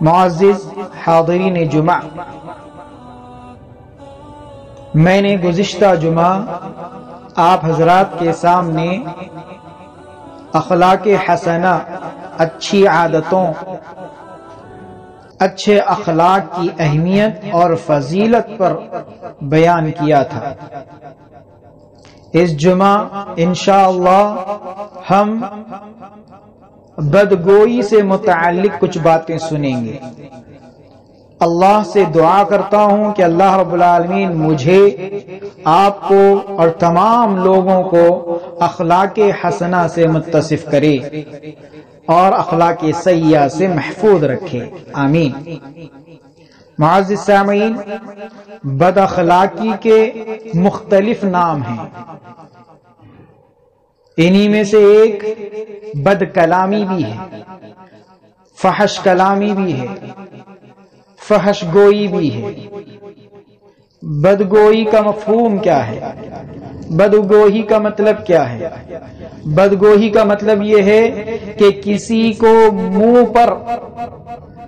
معزز حاضرین جمعہ، میں نے گزشتہ جمعہ آپ حضرات کے سامنے اخلاق حسنہ، اچھی عادتوں، اچھے اخلاق کی اہمیت اور فضیلت پر بیان کیا تھا۔ اس جمعہ انشاءاللہ ہم بدگوئی سے متعلق کچھ باتیں سنیں گے۔ اللہ سے دعا کرتا ہوں کہ اللہ رب العالمین مجھے، آپ کو اور تمام لوگوں کو اخلاق حسنہ سے متصف کرے اور اخلاق سیئہ سے محفوظ رکھے، آمین۔ معزز سامعین، بد اخلاقی کے مختلف نام ہیں، انہی میں سے ایک بد کلامی بھی ہے، فحش کلامی بھی ہے، فحش گوئی بھی ہے۔ بدگوئی کا مفہوم کیا ہے؟ بدگوئی کا مطلب کیا ہے؟ بدگوئی کا مطلب یہ ہے کہ کسی کو منہ پر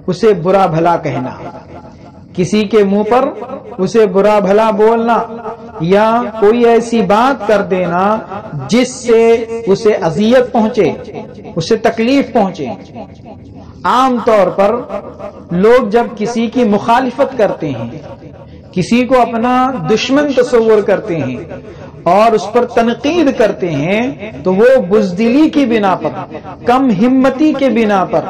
اسے برا بھلا کہنا، کسی کے منہ پر اسے برا بھلا بولنا، یا کوئی ایسی بات کر دینا جس سے اسے اذیت پہنچے، اسے تکلیف پہنچے۔ عام طور پر لوگ جب کسی کی مخالفت کرتے ہیں، کسی کو اپنا دشمن تصور کرتے ہیں اور اس پر تنقید کرتے ہیں، تو وہ بزدلی کی بنا پر، کم ہمتی کے بنا پر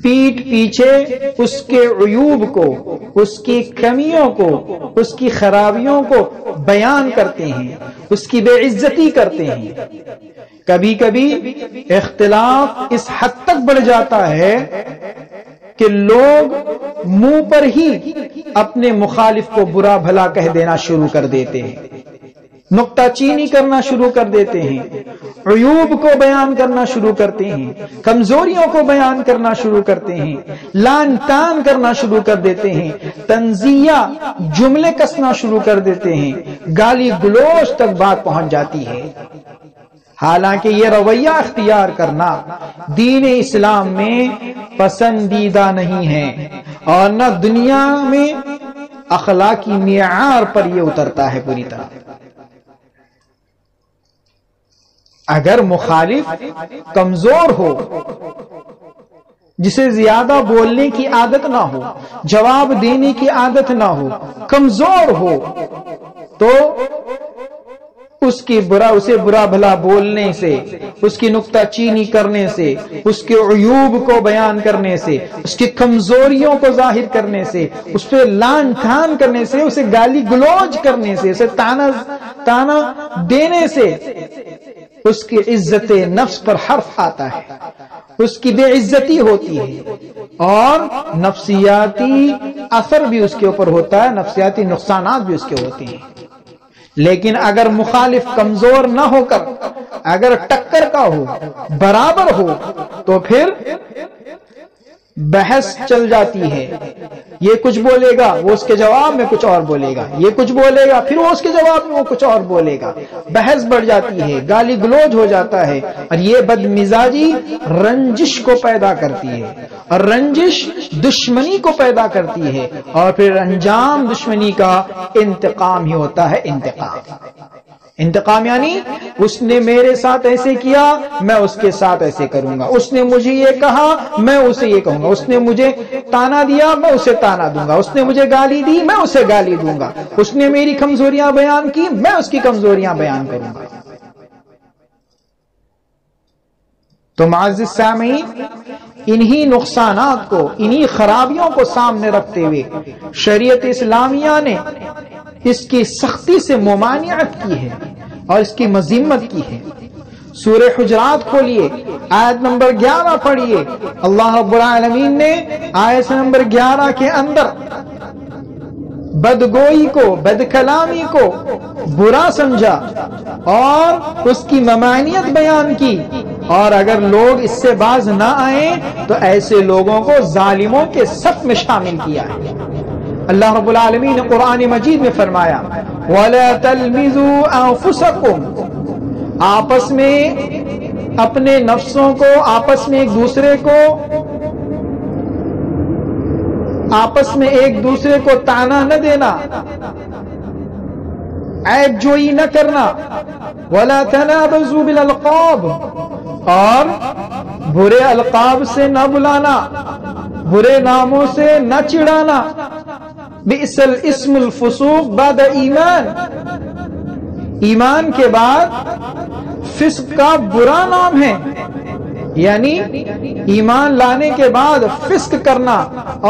پیٹھ پیچھے اس کے عیوب کو، اس کی کمیوں کو، اس کی خرابیوں کو بیان کرتے ہیں، اس کی بے عزتی کرتے ہیں۔ کبھی کبھی اختلاف اس حد تک بڑھ جاتا ہے کہ لوگ منہ پر ہی اپنے مخالف کو برا بھلا کہہ دینا شروع کر دیتے ہیں، نکتہ چینی کرنا شروع کر دیتے ہیں، عیوب کو بیان کرنا شروع کرتے ہیں، کمزوریوں کو بیان کرنا شروع کرتے ہیں، لان تان کرنا شروع کر دیتے ہیں، طنزیہ جملے کسنا شروع کر دیتے ہیں، گالی گلوچ تک بات پہنچ جاتی ہے۔ حالانکہ یہ رویہ اختیار کرنا دین اسلام میں پسندیدہ نہیں ہے، اور نہ دنیا میں اخلاقی معیار پر یہ اترتا ہے پوری طرح۔ اگر مخالف کمزور ہو، جسے زیادہ بولنے کی عادت نہ ہو، جواب دینے کی عادت نہ ہو، کمزور ہو، تو اسے برا بھلا بولنے سے، اس کی نکتہ چینی کرنے سے، اس کے عیوب کو بیان کرنے سے، اس کی کمزوریوں کو ظاہر کرنے سے، اس پہ لان تان کرنے سے، اسے گالی گلوچ کرنے سے، اسے تانا دینے سے اس کی عزت نفس پر حرف آتا ہے، اس کی بے عزتی ہوتی ہے، اور نفسیاتی اثر بھی اس کے اوپر ہوتا ہے، نفسیاتی نقصانات بھی اس کے ہوتے ہیں۔ لیکن اگر مخالف کمزور نہ ہو کر، اگر ٹکر کا ہو، برابر ہو، تو پھر بحث چل جاتی ہے۔ یہ کچھ بولے گا، وہ اس کے جواب میں کچھ اور بولے گا، یہ کچھ بولے گا، پھر وہ اس کے جواب میں وہ کچھ اور بولے گا، بحث بڑھ جاتی ہے، گالی گلوچ ہو جاتا ہے، اور یہ بد مزاجی رنجش کو پیدا کرتی ہے، اور رنجش دشمنی کو پیدا کرتی ہے، اور پھر انجام دشمنی کا انتقام ہی ہوتا ہے۔ انتقام یعنی اس نے میرے ساتھ ایسے کیا، میں اس کے ساتھ ایسے کروں گا، اس نے مجھے یہ کہا، میں اسے یہ کہوں گا، اس نے مجھے تانا دیا، میں اسے تانا دوں گا، اس نے مجھے گالی دی، میں اسے گالی دوں گا، اس نے میری کمزوریاں بیان کی، میں اس کی کمزوریاں بیان کروں گا۔ تو معزز سامعین، انہی نقصانات کو، انہی خرابیوں کو سامنے رکھتے ہوئے شریعت اسلامیہ نے اس کی سختی سے ممانعت کی ہے اور اس کی مذمت کی ہے۔ سورہ حجرات کھولیے، آیت نمبر 11 پڑھیے۔ اللہ رب العالمین نے آیت نمبر 11 کے اندر بدگوئی کو، بد کلامی کو برا سمجھا اور اس کی ممانعت بیان کی، اور اگر لوگ اس سے باز نہ آئیں تو ایسے لوگوں کو ظالموں کے صف میں شامل کیا ہے۔ اللہ رب العالمین نے قرآن مجید میں فرمایا وَلَا تَلْمِزُوا أَنفُسَكُمْ، آپس میں، اپنے نفسوں کو، آپس میں ایک دوسرے کو آپس میں ایک دوسرے کو طعنہ نہ دینا، عیب جوئی نہ کرنا، ولا تنابزوا بالالقاب، اور برے القاب سے نہ بلانا، برے ناموں سے نہ چڑھانا. بئس الاسم الفسوق بعد ایمان، ایمان کے بعد فسق کا برا نام ہے. یعنی ایمان لانے کے بعد فسق کرنا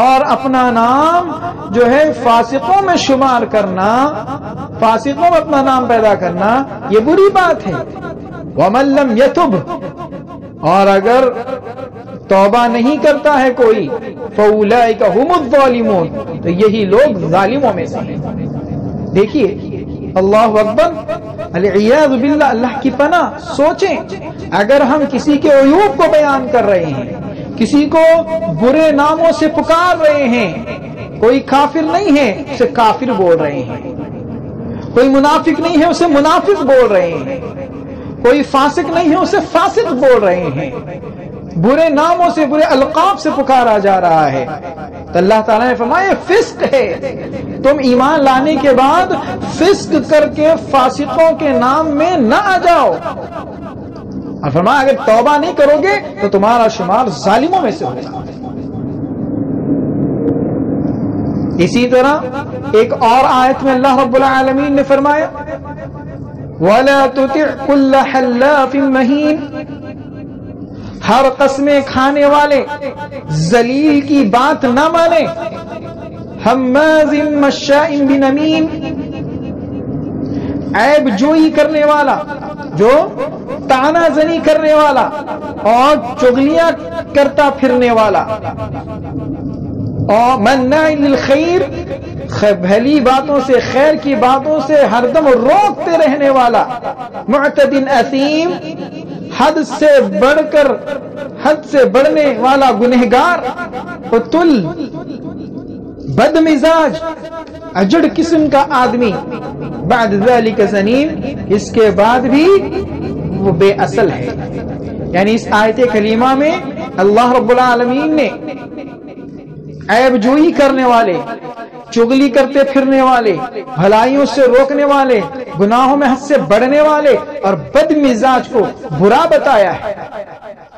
اور اپنا نام جو ہے فاسقوں میں شمار کرنا، فاسقوں میں اپنا نام پیدا کرنا، یہ بری بات ہے. ومن لم یتب، اور اگر توبہ نہیں کرتا ہے کوئی، فاولئک هم الظالمون، تو یہی لوگ ظالموں میں سے ہیں. دیکھیے اللہ اکبر، العیاذ باللہ، اللہ کی پناہ. سوچیں اگر ہم کسی کے عیوب کو بیان کر رہے ہیں، کسی کو برے ناموں سے پکار رہے ہیں، کوئی کافر نہیں ہے اسے کافر بول رہے ہیں، کوئی منافق نہیں ہے اسے منافق بول رہے ہیں، کوئی فاسق نہیں ہے اسے فاسق بول رہے ہیں، برے ناموں سے، برے القاب سے پکارا جا رہا ہے، تو اللہ تعالیٰ نے فرمایا فسق ہے. تم ایمان لانے کے بعد فسق کر کے فاسقوں کے نام میں نہ آ جاؤ. اور فرمایا اگر توبہ نہیں کرو گے تو تمہارا شمار ظالموں میں سے ہوگا. اسی طرح ایک اور آیت میں اللہ رب العالمین نے فرمایا وَلَا تُطِعْ كُلَّ حَلَّافٍ مَّهِينٍ، ہر قسمیں کھانے والے ذلیل کی بات نہ مانے. حَمَّازٍ مَّشَّاءٍ بِنَمِيمٍ، عیب جوئی کرنے والا، جو طعنہ زنی کرنے والا اور چغلیاں کرتا پھرنے والا، اور مناع للخیر، بھلی باتوں سے، خیر کی باتوں سے ہر دم روکتے رہنے والا. معتد اثیم، حد سے بڑھ کر، حد سے بڑھنے والا گنہگار. قتل، بد مزاج، اجڑ قسم کا آدمی. بعد ذلك زنیم، اس کے بعد بھی وہ بے اصل ہے. یعنی اس آیت کریمہ میں اللہ رب العالمین نے عیب جوئی کرنے والے، چغلی کرتے پھرنے والے، بھلائیوں سے روکنے والے، گناہوں میں حد سے بڑھنے والے اور بد مزاج کو برا بتایا ہے.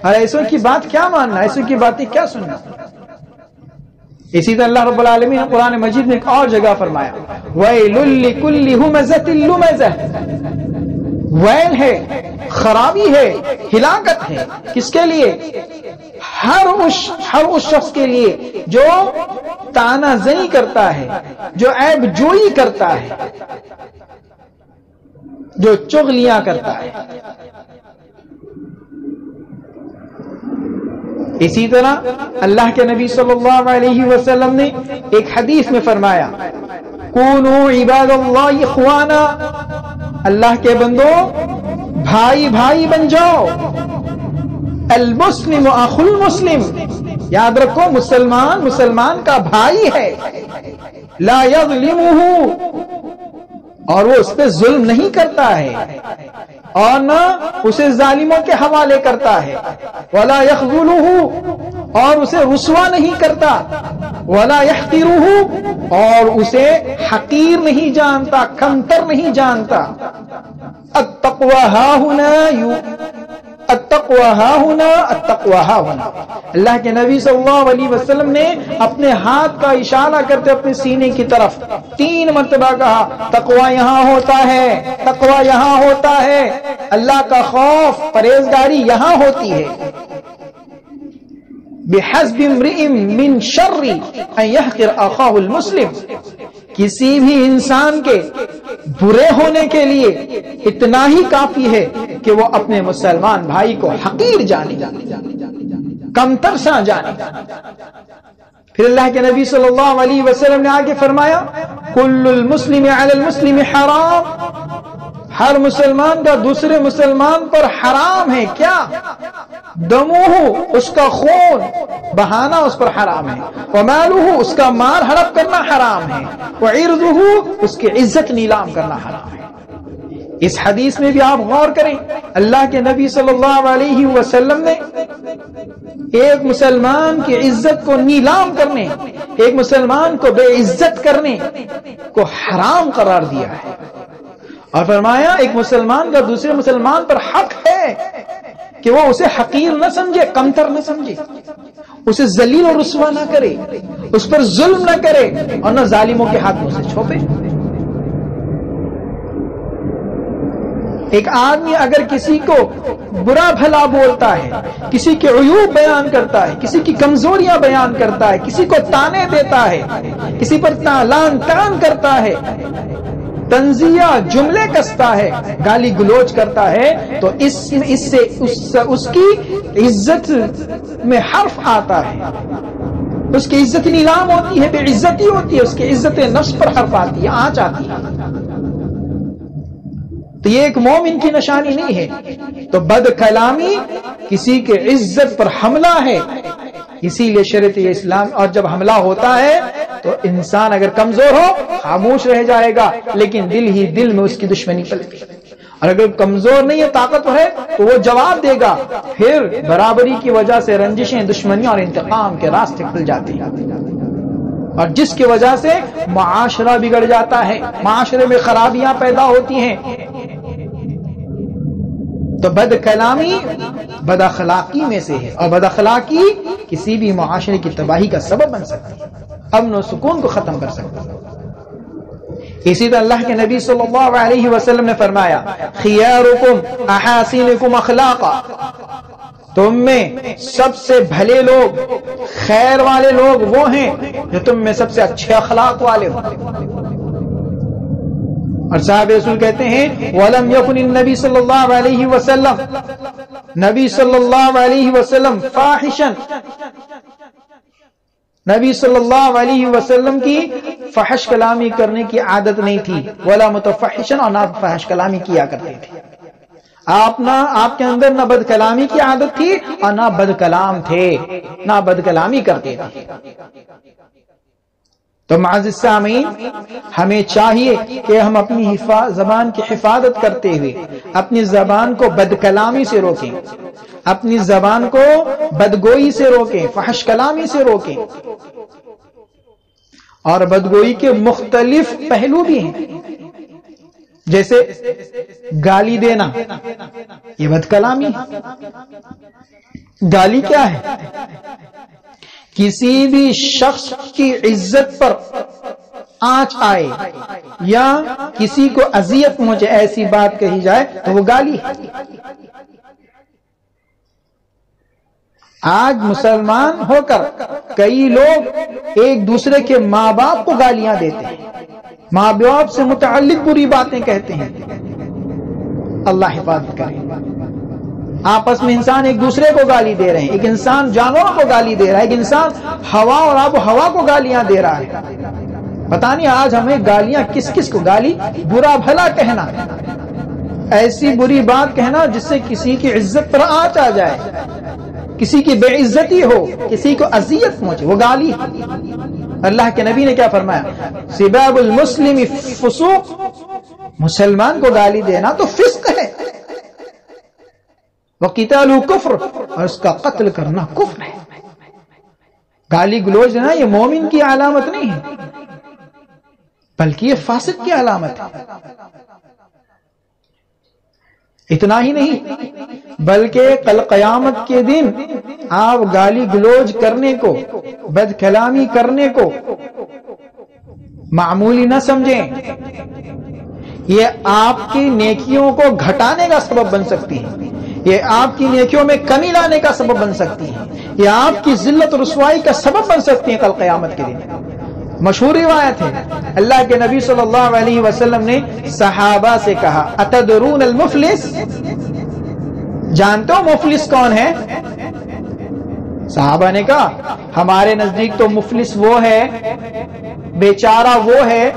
اور ایسوں کی بات کیا ماننا، ایسوں کی باتیں کیا سننا. اسی طرح اللہ رب العالمین نے قرآن مجید میں ایک اور جگہ فرمایا وَيْلٌ لِكُلِّ هُمَزَةٍ لُمَزَةٍ، ویل ہے، خرابی ہے، ہلاکت ہے. کس کے لیے؟ ہر اس شخص کے لیے جو طعنہ زنی کرتا ہے، جو عیب جوئی کرتا ہے، جو چغلیاں کرتا ہے. اسی طرح اللہ کے نبی صلی اللہ علیہ وسلم نے ایک حدیث میں فرمایا کونوا عباد اللہ اخوانا، اللہ کے بندو بھائی بھائی بن جاؤ. المسلم اخو المسلم، یاد رکھو مسلمان مسلمان کا بھائی ہے. لا یظلمہ، اور وہ اس پہ ظلم نہیں کرتا ہے اور نہ اسے ظالموں کے حوالے کرتا ہے. ولا یخذلہ، اور اسے رسوا نہیں کرتا. ولا یحقرہ، اور اسے حقیر نہیں جانتا، کمتر نہیں جانتا. التقوی ہاہنا، التقوی ہاہنا، التقوی ہاہنا. اللہ کے نبی صلی اللہ علیہ وسلم نے اپنے ہاتھ کا اشارہ کرتے اپنے سینے کی طرف 3 مرتبہ کہا تقوی یہاں ہوتا ہے، تقوی یہاں ہوتا ہے، اللہ کا خوف، پرہیزگاری یہاں ہوتی ہے. بحسب امرئ من شر ان يحقر اخاه المسلم، کسی بھی انسان کے برے ہونے کے لیے اتنا ہی کافی ہے کہ وہ اپنے مسلمان بھائی کو حقیر جانے، کمتر سا جانے. پھر اللہ کے نبی صلی اللہ علیہ وسلم نے آگے فرمایا کل المسلم علی المسلم حرام، ہر مسلمان کا دوسرے مسلمان پر حرام ہے. کیا؟ دموہ، اس کا خون بہانا اس پر حرام ہے. ومالہ، اس کا مال ہڑپ کرنا حرام ہے. وعرضہ، اس کی عزت نیلام کرنا حرام ہے. اس حدیث میں بھی آپ غور کریں، اللہ کے نبی صلی اللہ علیہ وسلم نے ایک مسلمان کی عزت کو نیلام کرنے، ایک مسلمان کو بے عزت کرنے کو حرام قرار دیا ہے، اور فرمایا ایک مسلمان کا دوسرے مسلمان پر حق ہے کہ وہ اسے حقیر نہ سمجھے، کمتر نہ سمجھے، اسے ذلیل اور رسوا نہ کرے، اس پر ظلم نہ کرے، اور نہ ظالموں کے ہاتھ میں اسے چھوپے۔ ایک آدمی اگر کسی کو برا بھلا بولتا ہے، کسی کے عیوب بیان کرتا ہے، کسی کی کمزوریاں بیان کرتا ہے، کسی کو تانے دیتا ہے، کسی پر لعن طعن کرتا ہے، تنزیہ جملے کستا ہے، گالی گلوچ کرتا ہے، تو اس سے اس کی عزت میں حرف آتا ہے، اس کی عزت نیلام ہوتی ہے، بے عزتی ہوتی ہے، اس کی عزت نفس پر حرف آتی ہے، آنچ آتی ہے۔ تو یہ ایک مومن کی نشانی نہیں ہے۔ تو بد کلامی کسی کے عزت پر حملہ ہے، اسی لیے شریعت اسلام، اور جب حملہ ہوتا ہے تو انسان اگر کمزور ہو خاموش رہ جائے گا، لیکن دل ہی دل میں اس کی دشمنی پلتی، اور اگر کمزور نہیں ہے طاقتور ہے تو وہ جواب دے گا، پھر برابری کی وجہ سے رنجشیں، دشمنیاں اور انتقام کے راستے کھل جاتے ہیں، اور جس کی وجہ سے معاشرہ بگڑ جاتا ہے، معاشرے میں خرابیاں پیدا ہوتی ہیں۔ تو بد کلامی بد اخلاقی میں سے ہے، اور بد اخلاقی کسی بھی معاشرے کی تباہی کا سبب بن سکتی ہے، امن و سکون کو ختم کر سکتی ہے۔ اسی طرح اللہ کے نبی صلی اللہ علیہ وسلم نے فرمایا، خیارکم احاسنکم اخلاقا، تم میں سب سے بھلے لوگ، خیر والے لوگ وہ ہیں جو تم میں سب سے اچھے اخلاق والے ہوں۔ اور صاحب رسول کہتے ہیں وَلَمْ يَكُنِ النبی صلی اللہ علیہ وسلم، نبی صلی اللہ علیہ وسلم فاحشن، نبی صلی اللہ علیہ وسلم کی فحش کلامی کرنے کی عادت نہیں تھی، ولا متفحشن، اور نہ فحش کلامی کیا کرتے تھے۔ آپ کے اندر نہ بد کلامی کی عادت تھی اور نہ بد کلام تھے، نہ بد کلامی کرتے تھے۔ تو معزز سامعین، ہمیں چاہیے کہ ہم اپنی زبان کی حفاظت کرتے ہوئے اپنی زبان کو بد کلامی سے روکیں، اپنی زبان کو بدگوئی سے روکیں، فحش کلامی سے روکیں۔ اور بدگوئی کے مختلف پہلو بھی ہیں، جیسے گالی دینا، یہ بد کلامی ہے۔ گالی کیا ہے؟ کسی بھی شخص کی عزت پر آنچ آئے یا کسی کو اذیت پہنچے، ایسی بات کہی جائے تو وہ گالی ہے۔ آج مسلمان ہو کر کئی لوگ ایک دوسرے کے ماں باپ کو گالیاں دیتے ہیں، ماں باپ سے متعلق بری باتیں کہتے ہیں۔ اللہ حفاظت کرے۔ آپس میں انسان ایک دوسرے کو گالی دے رہے ہیں، ایک انسان جانوروں کو گالی دے رہا ہے، ایک انسان ہوا اور آب و ہوا کو گالیاں دے رہا ہے۔ پتہ نہیں آج ہمیں گالیاں کس کس کو، گالی برا بھلا کہنا، ایسی بری بات کہنا جس سے کسی کی عزت پر آنچ آ جائے، کسی کی بے عزتی ہو، کسی کو اذیت پہنچے، وہ گالی۔ اللہ کے نبی نے کیا فرمایا؟ سباب المسلم فسوق، مسلمان کو گالی دینا تو فسق ہے، وقتال کفر، اور اس کا قتل کرنا کفر ہے۔ گالی گلوچ دینا یہ مومن کی علامت نہیں ہے، بلکہ یہ فاسق کی علامت ہے۔ اتنا ہی نہیں بلکہ کل قیامت کے دن آپ گالی گلوچ کرنے کو، بد کلامی کرنے کو معمولی نہ سمجھیں، یہ آپ کی نیکیوں کو گھٹانے کا سبب بن سکتی ہے، یہ آپ کی نیکیوں میں کمی لانے کا سبب بن سکتی ہے، یہ آپ کی ذلت و رسوائی کا سبب بن سکتی ہے کل قیامت کے دن۔ مشہور روایت ہے، اللہ کے نبی صلی اللہ علیہ وسلم نے صحابہ سے کہا اتدرون المفلس، جانتے ہو مفلس کون ہے؟ صحابہ نے کہا ہمارے نزدیک تو مفلس وہ ہے، بیچارہ وہ ہے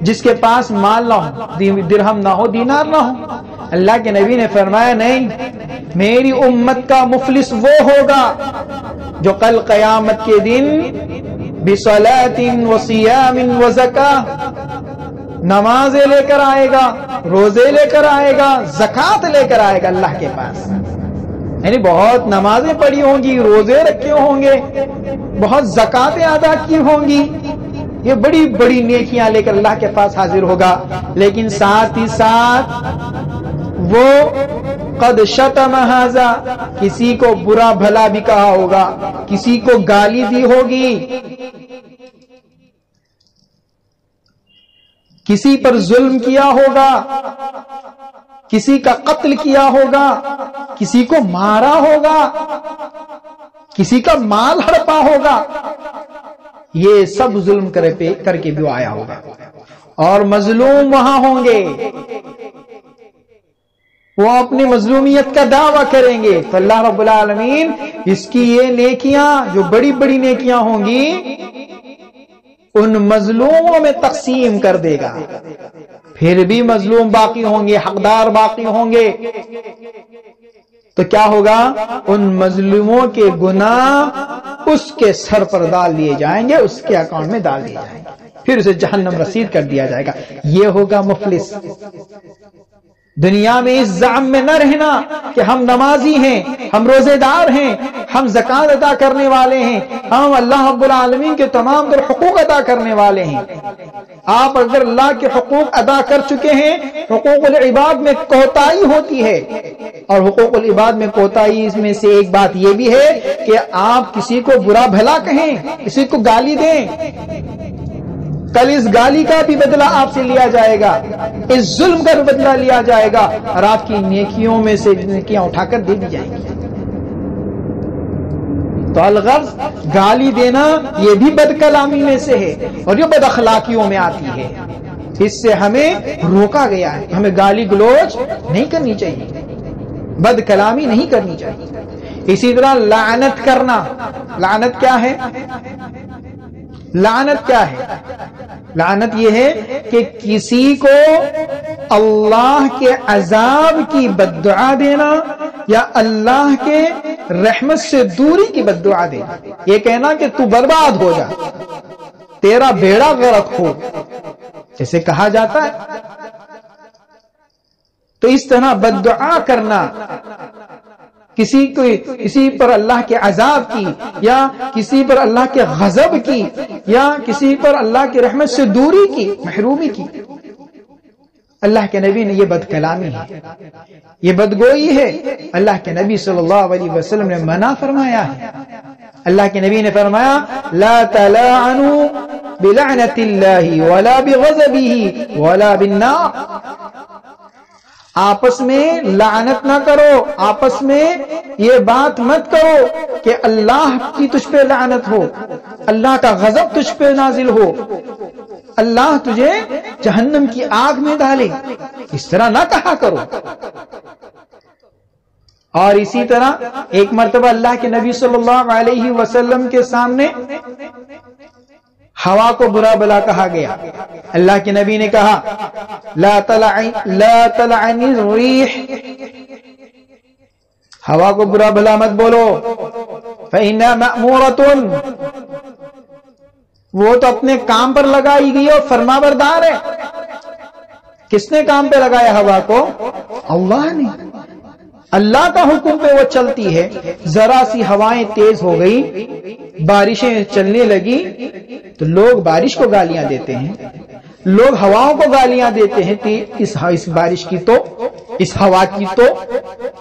جس کے پاس مال نہ ہو، درہم نہ ہو، دینار نہ ہو۔ اللہ کے نبی نے فرمایا نہیں، میری امت کا مفلس وہ ہوگا جو کل قیامت کے دن بصلاۃ وصیام وزکاۃ، نمازیں لے کر آئے گا، روزے لے کر آئے گا، زکوٰۃ لے کر آئے گا اللہ کے پاس، یعنی بہت نمازیں پڑھی ہوں گی، روزے رکھے ہوں گے، بہت زکاتیں ادا کی ہوں گی، یہ بڑی بڑی نیکیاں لے کر اللہ کے پاس حاضر ہوگا، لیکن ساتھ ہی ساتھ وہ قد شتم ھذا، کسی کو برا بھلا بھی کہا ہوگا، کسی کو گالی دی ہوگی، کسی پر ظلم کیا ہوگا، کسی کا قتل کیا ہوگا، کسی کو مارا ہوگا، کسی کا مال ہڑپا ہوگا، یہ سب ظلم کر کے بھی آیا ہوگا، اور مظلوم وہاں ہوں گے، وہ اپنی مظلومیت کا دعویٰ کریں گے، تو اللہ رب العالمین اس کی یہ نیکیاں جو بڑی بڑی نیکیاں ہوں گی ان مظلوموں میں تقسیم کر دے گا، پھر بھی مظلوم باقی ہوں گے، حقدار باقی ہوں گے، تو کیا ہوگا؟ ان مظلوموں کے گناہ اس کے سر پر ڈال دیے جائیں گے، اس کے اکاؤنٹ میں ڈال دیے جائیں گے، پھر اسے جہنم رسید کر دیا جائے گا۔ یہ ہوگا مفلس۔ دنیا میں اس زعم میں نہ رہنا کہ ہم نمازی ہیں، ہم روزے دار ہیں، ہم زکات ادا کرنے والے ہیں، ہم اللہ رب العالمین کے تمام در حقوق ادا کرنے والے ہیں۔ آپ اگر اللہ کے حقوق ادا کر چکے ہیں، حقوق العباد میں کوتاہی ہوتی ہے، اور حقوق العباد میں کوتاہی میں سے ایک بات یہ بھی ہے کہ آپ کسی کو برا بھلا کہیں، کسی کو گالی دیں، کل اس گالی کا بھی بدلہ آپ سے لیا جائے گا، اس ظلم کا بھی بدلہ لیا جائے گا، اور آپ کی نیکیوں میں سے نیکیاں اٹھا کر دے دی جائیں گی۔ تو الغرض گالی دینا یہ بھی بد کلامی میں سے ہے، اور یہ بد اخلاقیوں میں آتی ہے، اس سے ہمیں روکا گیا ہے، ہمیں گالی گلوچ نہیں کرنی چاہیے، بد کلامی نہیں کرنی چاہیے۔ اسی طرح لعنت کرنا، لعنت کیا ہے؟ لعنت کیا ہے؟ لعنت یہ ہے کہ کسی کو اللہ کے عذاب کی بد دعا دینا یا اللہ کے رحمت سے دوری کی بد دعا دینا، یہ کہنا کہ تو برباد ہو جا، تیرا بیڑا غرق ہو، جیسے کہا جاتا ہے، تو اس طرح بد دعا کرنا، کسی پر اللہ کے عذاب کی یا کسی پر اللہ کے غضب کی یا کسی پر اللہ کی رحمت سے دوری کی، محرومی کی، اللہ کے نبی نے یہ بد کلامی ہے، یہ بدگوئی ہے، اللہ کے نبی صلی اللہ علیہ وسلم نے منع فرمایا ہے۔ اللہ کے نبی نے فرمایا لا تلعنوا بلعنت اللہ ولا بغضبہ ولا بالنار، آپس میں لعنت نہ کرو، آپس میں یہ بات مت کرو کہ اللہ کی تجھ پہ لعنت ہو، اللہ کا غضب تجھ پہ نازل ہو، اللہ تجھے جہنم کی آگ میں ڈالے، اس طرح نہ کہا کرو۔ اور اسی طرح ایک مرتبہ اللہ کے نبی صلی اللہ علیہ وسلم کے سامنے ہوا کو برا بلا کہا گیا، اللہ کے نبی نے کہا لا تلعن الریح، ہوا کو برا بلا مت بولو، فإنها مأمورة، وہ تو اپنے کام پر لگائی گئی اور فرما بردار ہے۔ کس نے کام پہ لگایا ہوا کو؟ اللہ نے، اللہ کا حکم پہ وہ چلتی ہے۔ ذرا سی ہوائیں تیز ہو گئی، بارشیں چلنے لگی تو لوگ بارش کو گالیاں دیتے ہیں، لوگ ہواؤں کو گالیاں دیتے ہیں، اس بارش کی تو، اس ہوا کی تو،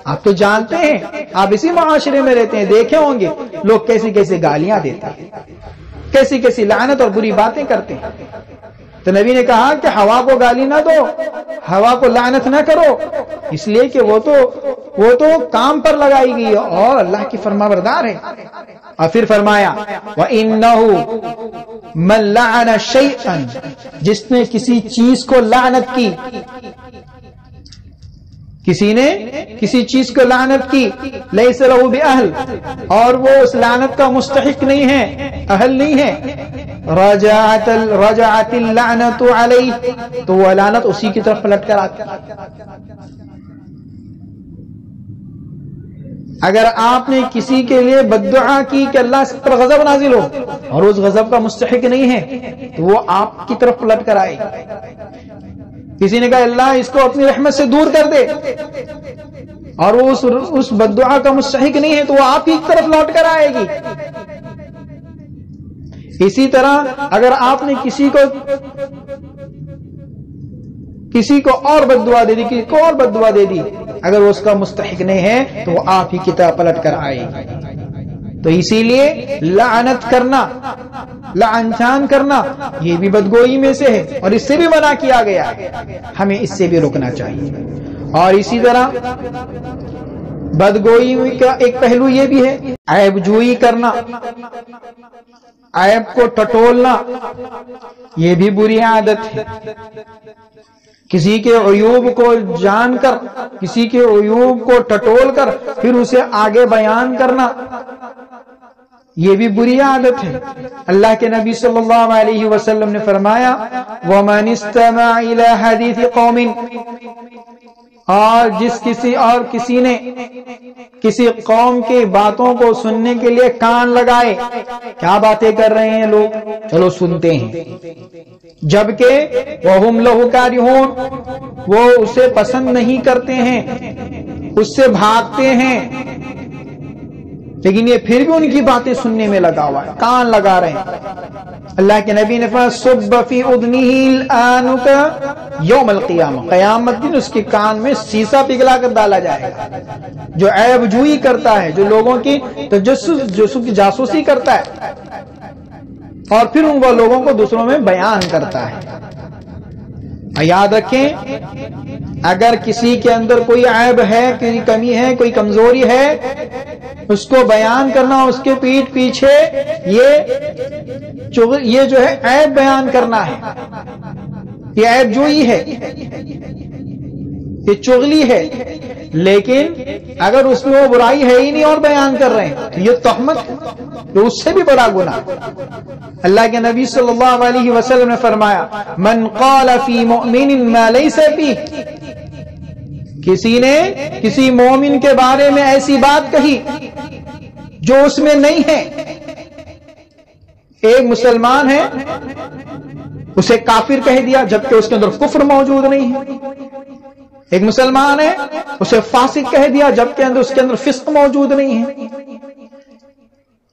آپ تو جانتے ہیں، آپ اسی معاشرے میں رہتے ہیں، دیکھے ہوں گے لوگ کیسی کیسی گالیاں دیتے ہیں، کیسی کیسی لعنت اور بری باتیں کرتے ہیں۔ تو نبی نے کہا کہ ہوا کو گالی نہ دو، ہوا کو لعنت نہ کرو، اس لیے کہ وہ تو کام پر لگائی گئی اور اللہ کی فرما بردار ہے۔ اور پھر فرمایا وَإِنَّهُ مَنْ لَعَنَ شَيْئًا، جس نے کسی چیز کو لعنت کی، کسی نے کسی چیز کو لعنت کی، لَيْسَ لَهُ بِأَهْلٍ، اور وہ اس لعنت کا مستحق نہیں ہے، اہل نہیں ہے، رجعت اللعنت علیہ، تو وہ لعنت اسی کی طرف پلٹ کر آتی۔ اگر آپ نے کسی کے لیے بددعا کی کہ اللہ اس پر غضب نازل ہو اور اس غضب کا مستحق نہیں ہے، تو وہ آپ کی طرف پلٹ کر آئے۔ کسی نے کہا اللہ اس کو اپنی رحمت سے دور کر دے، اور وہ اس بد دعا کا مستحق نہیں ہے تو وہ آپ ہی کی طرف لوٹ کر آئے گی۔ اسی طرح اگر آپ نے کسی کو اور بد دعا دے دی، کسی کو اور بد دعا دے دی، اگر وہ اس کا مستحق نہیں ہے تو وہ آپ ہی کی طرف پلٹ کر آئے گی۔ تو اسی لیے لعنت کرنا، لعنتان کرنا، یہ بھی بدگوئی میں سے ہے اور اس سے بھی منع کیا گیا ہے، ہمیں اس سے بھی رکنا چاہیے۔ اور اسی طرح بدگوئی کا ایک پہلو یہ بھی ہے عیب جوئی کرنا، عیب کو ٹٹولنا، یہ بھی بری عادت ہے۔ کسی کے عیوب کو جان کر، کسی کے عیوب کو ٹٹول کر پھر اسے آگے بیان کرنا، یہ بھی بری عادت ہے۔ اللہ کے نبی صلی اللہ علیہ وسلم نے فرمایا وَمَنِ اسْتَمَعَ إِلَى حَدِيثِ قَوْمٍ، اور کسی نے کسی قوم کی باتوں کو سننے کے لیے کان لگائے، کیا باتیں کر رہے ہیں لوگ، چلو سنتے ہیں، جبکہ وَهُمْ لَهُ كَارِهُونَ، وہ اسے پسند نہیں کرتے ہیں، اس سے بھاگتے ہیں، لیکن یہ پھر بھی ان کی باتیں سننے میں لگا ہوا ہے، کان لگا رہے ہیں۔ اللہ کے نبی نے فرمایا صب فی اذنہ الآنک یوم القیامہ، قیامت دن اس کے کان میں سیسا پگھلا کر ڈالا جائے گا۔ جو عیب جوئی کرتا ہے، جو لوگوں کی جاسوسی کرتا ہے اور پھر ان وہ لوگوں کو دوسروں میں بیان کرتا ہے۔ یاد رکھیں اگر کسی کے اندر کوئی عیب ہے، کوئی کمی ہے، کوئی کمزوری ہے، اس کو بیان کرنا، اس کے پیٹھ پیچھے یہ جو ہے عیب بیان کرنا ہے، یہ عیب جوئی ہے، یہ چغلی ہے۔ لیکن اگر اس میں وہ برائی ہے ہی نہیں اور بیان کر رہے ہیں تو یہ تہمت ہے، تو اس سے بھی بڑا گناہ۔ اللہ کے نبی صلی اللہ علیہ وسلم نے فرمایا من قال فی مؤمن ما لیس فیہ، کسی نے کسی مومن کے بارے میں ایسی بات کہی جو اس میں نہیں ہے، ایک مسلمان ہے اسے کافر کہہ دیا جبکہ اس کے اندر کفر موجود نہیں ہے، ایک مسلمان ہے اسے فاسق کہہ دیا جبکہ اس کے اندر فسق موجود نہیں ہے،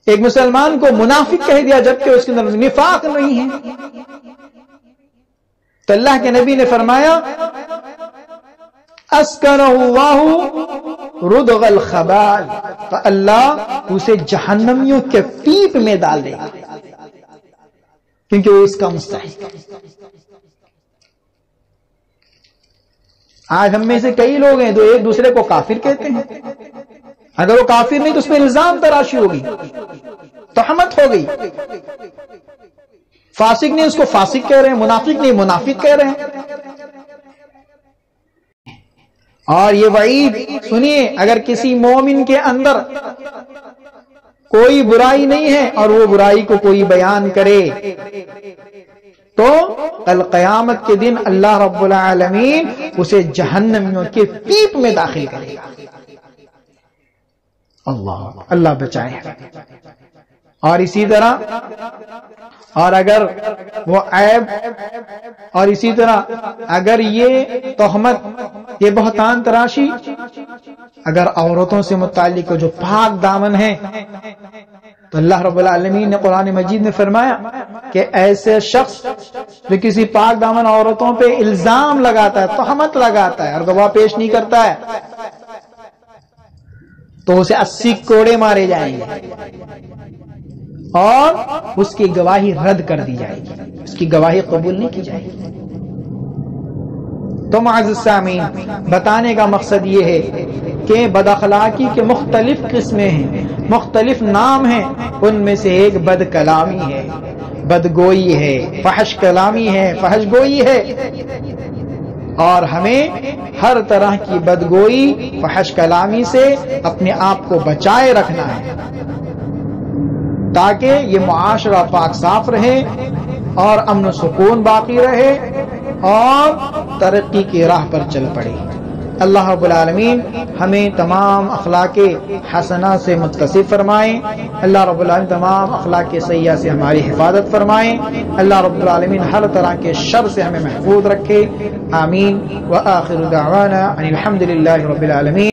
ایک مسلمان کو منافق کہہ دیا جبکہ اس کے اندر نفاق نہیں ہے، تو اللہ کے نبی نے فرمایا اسکنہ اللہ ردغ الخبال، تو اللہ اسے جہنمیوں کے پیپ میں ڈال دے گا کیونکہ وہ اس کا مستحق ہے۔ آج ہم میں سے کئی لوگ ہیں جو ایک دوسرے کو کافر کہتے ہیں، اگر وہ کافر نہیں تو اس پہ الزام تراشی ہوگی، تہمت ہو گئی، فاسق نہیں اس کو فاسق کہہ رہے ہیں، منافق نہیں منافق کہہ رہے ہیں۔ اور یہ وعید سنیے، اگر کسی مومن کے اندر کوئی برائی نہیں ہے اور وہ برائی کو کوئی بیان کرے تو کل قیامت کے دن اللہ رب العالمین اسے جہنمیوں کے پیپ میں داخل کرے گا۔ اللہ بچائے۔ اور اسی طرح اور اگر وہ عیب، اور اسی طرح اگر یہ تہمت، یہ بہتان تراشی اگر عورتوں سے متعلق جو پاک دامن ہے، تو اللہ رب العالمین نے قرآن مجید میں فرمایا کہ ایسے شخص جو کسی پاک دامن عورتوں پہ الزام لگاتا ہے، تہمت لگاتا ہے اور گواہ پیش نہیں کرتا ہے تو اسے 80 کوڑے مارے جائیں گے اور اس کی گواہی رد کر دی جائے گی، اس کی گواہی قبول نہیں کی جائے گی۔ تو معزز سامعین، بتانے کا مقصد یہ ہے کہ بد اخلاقی کے مختلف قسمیں ہیں، مختلف نام ہیں، ان میں سے ایک بد کلامی ہے، بدگوئی ہے، فحش کلامی ہے، فحش گوئی ہے، اور ہمیں ہر طرح کی بدگوئی، فحش کلامی سے اپنے آپ کو بچائے رکھنا ہے تاکہ یہ معاشرہ پاک صاف رہے اور امن و سکون باقی رہے اور ترقی کی راہ پر چل پڑے۔ اللہ رب العالمین ہمیں تمام اخلاق حسنہ سے متصف فرمائیں، اللہ رب العالمین تمام اخلاق سیئہ سے ہماری حفاظت فرمائیں، اللہ رب العالمین ہر طرح کے شر سے ہمیں محفوظ رکھے، آمین۔ وآخر دعوانا ان الحمد للہ رب العالمین۔